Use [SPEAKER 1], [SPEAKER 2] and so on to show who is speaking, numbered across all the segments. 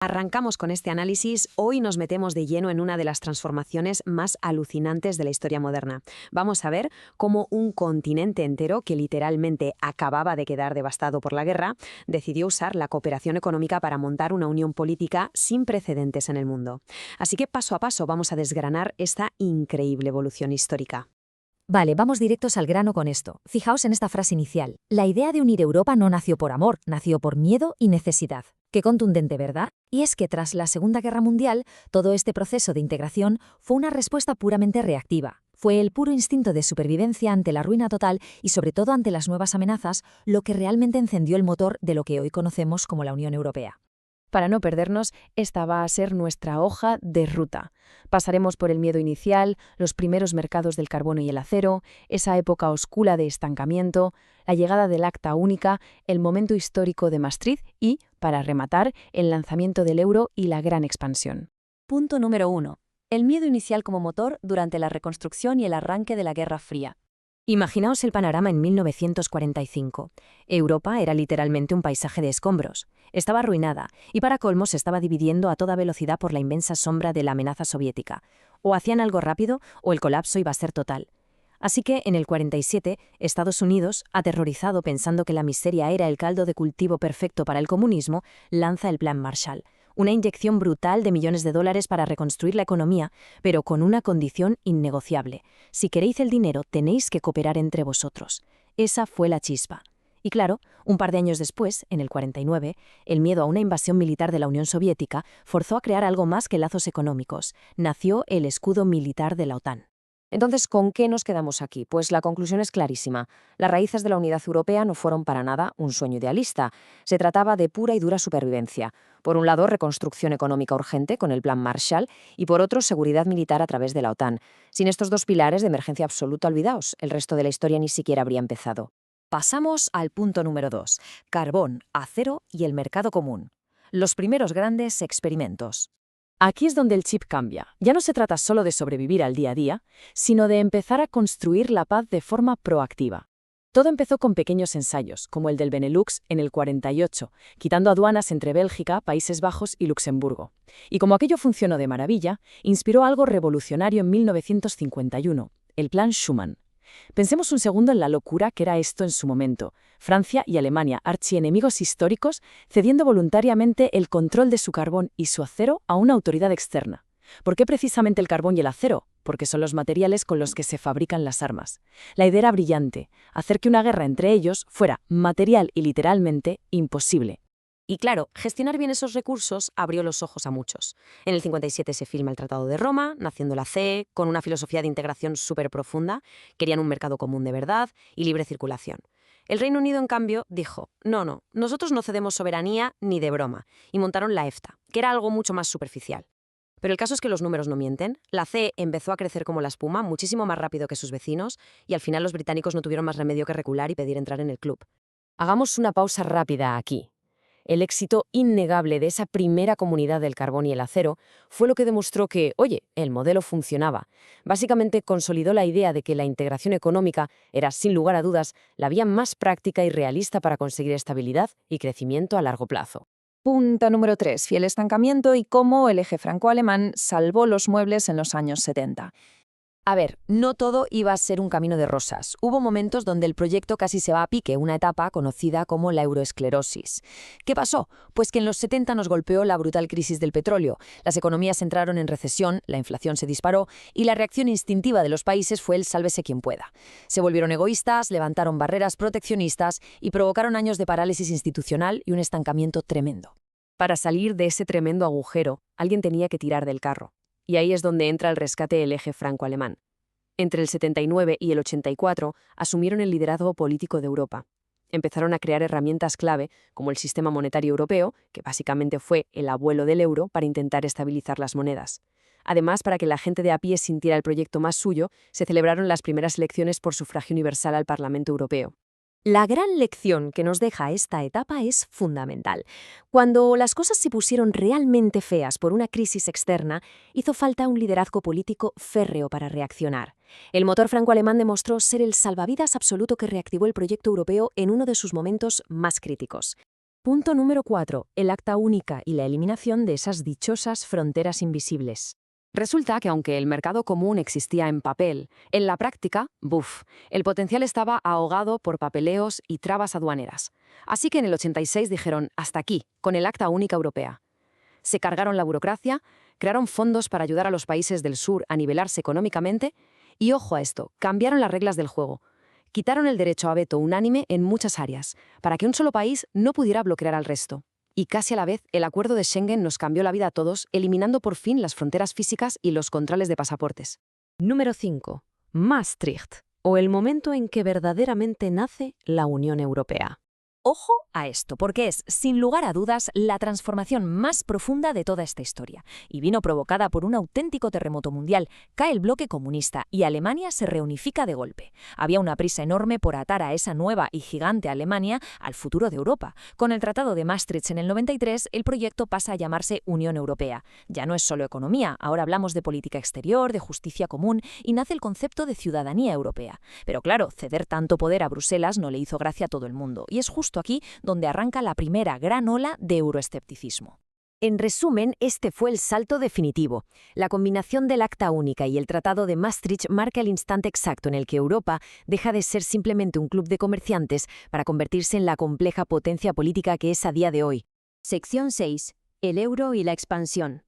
[SPEAKER 1] Arrancamos con este análisis. Hoy nos metemos de lleno en una de las transformaciones más alucinantes de la historia moderna. Vamos a ver cómo un continente entero, que literalmente acababa de quedar devastado por la guerra, decidió usar la cooperación económica para montar una unión política sin precedentes en el mundo. Así que paso a paso vamos a desgranar esta increíble evolución histórica.
[SPEAKER 2] Vale, vamos directos al grano con esto. Fijaos en esta frase inicial. La idea de unir Europa no nació por amor, nació por miedo y necesidad. Qué contundente, ¿verdad? Y es que tras la Segunda Guerra Mundial, todo este proceso de integración fue una respuesta puramente reactiva. Fue el puro instinto de supervivencia ante la ruina total y sobre todo ante las nuevas amenazas lo que realmente encendió el motor de lo que hoy conocemos como la Unión Europea.
[SPEAKER 3] Para no perdernos, esta va a ser nuestra hoja de ruta. Pasaremos por el miedo inicial, los primeros mercados del carbono y el acero, esa época oscura de estancamiento, la llegada del Acta Única, el momento histórico de Maastricht y, para rematar, el lanzamiento del euro y la gran expansión.
[SPEAKER 4] Punto número 1. El miedo inicial como motor durante la reconstrucción y el arranque de la Guerra Fría.
[SPEAKER 2] Imaginaos el panorama en 1945. Europa era literalmente un paisaje de escombros. Estaba arruinada y para colmo se estaba dividiendo a toda velocidad por la inmensa sombra de la amenaza soviética. O hacían algo rápido o el colapso iba a ser total. Así que en el 47, Estados Unidos, aterrorizado pensando que la miseria era el caldo de cultivo perfecto para el comunismo, lanza el Plan Marshall. Una inyección brutal de millones de dólares para reconstruir la economía, pero con una condición innegociable. Si queréis el dinero, tenéis que cooperar entre vosotros. Esa fue la chispa. Y claro, un par de años después, en el 49, el miedo a una invasión militar de la Unión Soviética forzó a crear algo más que lazos económicos. Nació el escudo militar de la OTAN.
[SPEAKER 1] Entonces, ¿con qué nos quedamos aquí? Pues la conclusión es clarísima. Las raíces de la unidad europea no fueron para nada un sueño idealista. Se trataba de pura y dura supervivencia. Por un lado, reconstrucción económica urgente con el Plan Marshall y por otro, seguridad militar a través de la OTAN. Sin estos dos pilares de emergencia absoluta, olvidaos, el resto de la historia ni siquiera habría empezado.
[SPEAKER 2] Pasamos al punto número 2. Carbón, acero y el mercado común. Los primeros grandes experimentos.
[SPEAKER 3] Aquí es donde el chip cambia. Ya no se trata solo de sobrevivir al día a día, sino de empezar a construir la paz de forma proactiva. Todo empezó con pequeños ensayos, como el del Benelux en el 48, quitando aduanas entre Bélgica, Países Bajos y Luxemburgo. Y como aquello funcionó de maravilla, inspiró algo revolucionario en 1951, el Plan Schuman. Pensemos un segundo en la locura que era esto en su momento. Francia y Alemania, archienemigos históricos, cediendo voluntariamente el control de su carbón y su acero a una autoridad externa. ¿Por qué precisamente el carbón y el acero? Porque son los materiales con los que se fabrican las armas. La idea era brillante, hacer que una guerra entre ellos fuera material y literalmente imposible.
[SPEAKER 1] Y claro, gestionar bien esos recursos abrió los ojos a muchos. En el 57 se firma el Tratado de Roma, naciendo la CE, con una filosofía de integración súper profunda. Querían un mercado común de verdad y libre circulación. El Reino Unido, en cambio, dijo, no, nosotros no cedemos soberanía ni de broma, y montaron la EFTA, que era algo mucho más superficial. Pero el caso es que los números no mienten. La CE empezó a crecer como la espuma, muchísimo más rápido que sus vecinos, y al final los británicos no tuvieron más remedio que recular y pedir entrar en el club. Hagamos una pausa rápida aquí. El éxito innegable de esa primera comunidad del carbón y el acero fue lo que demostró que, oye, el modelo funcionaba. Básicamente consolidó la idea de que la integración económica era, sin lugar a dudas, la vía más práctica y realista para conseguir estabilidad y crecimiento a largo plazo.
[SPEAKER 5] Punto número 3. El estancamiento y cómo el eje franco-alemán salvó los muebles en los años 70.
[SPEAKER 1] A ver, no todo iba a ser un camino de rosas. Hubo momentos donde el proyecto casi se va a pique, una etapa conocida como la euroesclerosis. ¿Qué pasó? Pues que en los 70 nos golpeó la brutal crisis del petróleo. Las economías entraron en recesión, la inflación se disparó y la reacción instintiva de los países fue el sálvese quien pueda. Se volvieron egoístas, levantaron barreras proteccionistas y provocaron años de parálisis institucional y un estancamiento tremendo. Para salir de ese tremendo agujero, alguien tenía que tirar del carro. Y ahí es donde entra el rescate del eje franco-alemán. Entre el 79 y el 84 asumieron el liderazgo político de Europa. Empezaron a crear herramientas clave como el sistema monetario europeo, que básicamente fue el abuelo del euro para intentar estabilizar las monedas. Además, para que la gente de a pie sintiera el proyecto más suyo, se celebraron las primeras elecciones por sufragio universal al Parlamento Europeo. La gran lección que nos deja esta etapa es fundamental. Cuando las cosas se pusieron realmente feas por una crisis externa, hizo falta un liderazgo político férreo para reaccionar. El motor franco-alemán demostró ser el salvavidas absoluto que reactivó el proyecto europeo en uno de sus momentos más críticos.
[SPEAKER 2] Punto número 4. El Acta Única y la eliminación de esas dichosas fronteras invisibles. Resulta que aunque el mercado común existía en papel, en la práctica, el potencial estaba ahogado por papeleos y trabas aduaneras. Así que en el 86 dijeron, hasta aquí, con el Acta Única Europea. Se cargaron la burocracia, crearon fondos para ayudar a los países del sur a nivelarse económicamente y, ojo a esto, cambiaron las reglas del juego. Quitaron el derecho a veto unánime en muchas áreas, para que un solo país no pudiera bloquear al resto. Y casi a la vez, el acuerdo de Schengen nos cambió la vida a todos, eliminando por fin las fronteras físicas y los controles de pasaportes.
[SPEAKER 3] Número 5. Maastricht, o el momento en que verdaderamente nace la Unión Europea.
[SPEAKER 4] Ojo a esto, porque es, sin lugar a dudas, la transformación más profunda de toda esta historia, y vino provocada por un auténtico terremoto mundial. Cae el bloque comunista y Alemania se reunifica de golpe. Había una prisa enorme por atar a esa nueva y gigante Alemania al futuro de Europa. Con el Tratado de Maastricht en el 93, el proyecto pasa a llamarse Unión Europea. Ya no es solo economía, ahora hablamos de política exterior, de justicia común, y nace el concepto de ciudadanía europea. Pero claro, ceder tanto poder a Bruselas no le hizo gracia a todo el mundo, y es justo aquí donde arranca la primera gran ola de euroescepticismo.
[SPEAKER 2] En resumen, este fue el salto definitivo. La combinación del Acta Única y el Tratado de Maastricht marca el instante exacto en el que Europa deja de ser simplemente un club de comerciantes para convertirse en la compleja potencia política que es a día de hoy.
[SPEAKER 4] Sección 6. El euro y la expansión.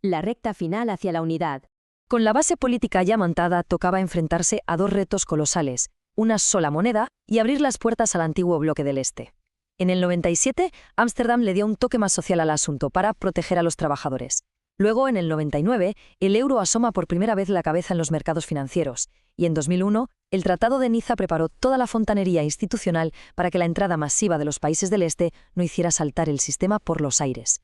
[SPEAKER 4] La recta final hacia la unidad.
[SPEAKER 1] Con la base política ya montada, tocaba enfrentarse a dos retos colosales: una sola moneda y abrir las puertas al antiguo bloque del Este. En el 97, Ámsterdam le dio un toque más social al asunto para proteger a los trabajadores. Luego, en el 99, el euro asoma por primera vez la cabeza en los mercados financieros. Y en 2001, el Tratado de Niza preparó toda la fontanería institucional para que la entrada masiva de los países del Este no hiciera saltar el sistema por los aires.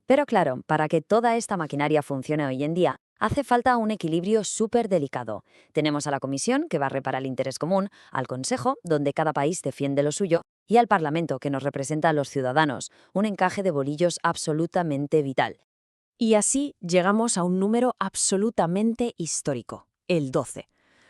[SPEAKER 4] Pero claro, para que toda esta maquinaria funcione hoy en día, hace falta un equilibrio súper delicado. Tenemos a la Comisión, que va a reparar el interés común, al Consejo, donde cada país defiende lo suyo, y al Parlamento, que nos representa a los ciudadanos, un encaje de bolillos absolutamente vital.
[SPEAKER 2] Y así llegamos a un número absolutamente histórico, el 12.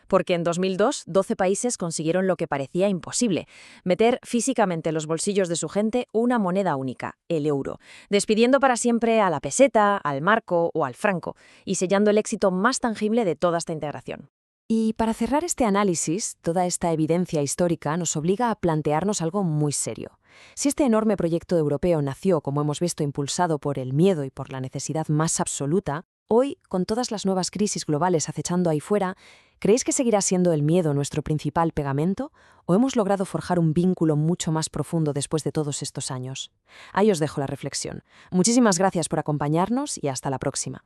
[SPEAKER 2] Porque en 2002, 12 países consiguieron lo que parecía imposible: meter físicamente en los bolsillos de su gente una moneda única, el euro, despidiendo para siempre a la peseta, al marco o al franco, y sellando el éxito más tangible de toda esta integración. Y para cerrar este análisis, toda esta evidencia histórica nos obliga a plantearnos algo muy serio. Si este enorme proyecto europeo nació, como hemos visto, impulsado por el miedo y por la necesidad más absoluta, hoy, con todas las nuevas crisis globales acechando ahí fuera, ¿creéis que seguirá siendo el miedo nuestro principal pegamento? ¿O hemos logrado forjar un vínculo mucho más profundo después de todos estos años? Ahí os dejo la reflexión. Muchísimas gracias por acompañarnos y hasta la próxima.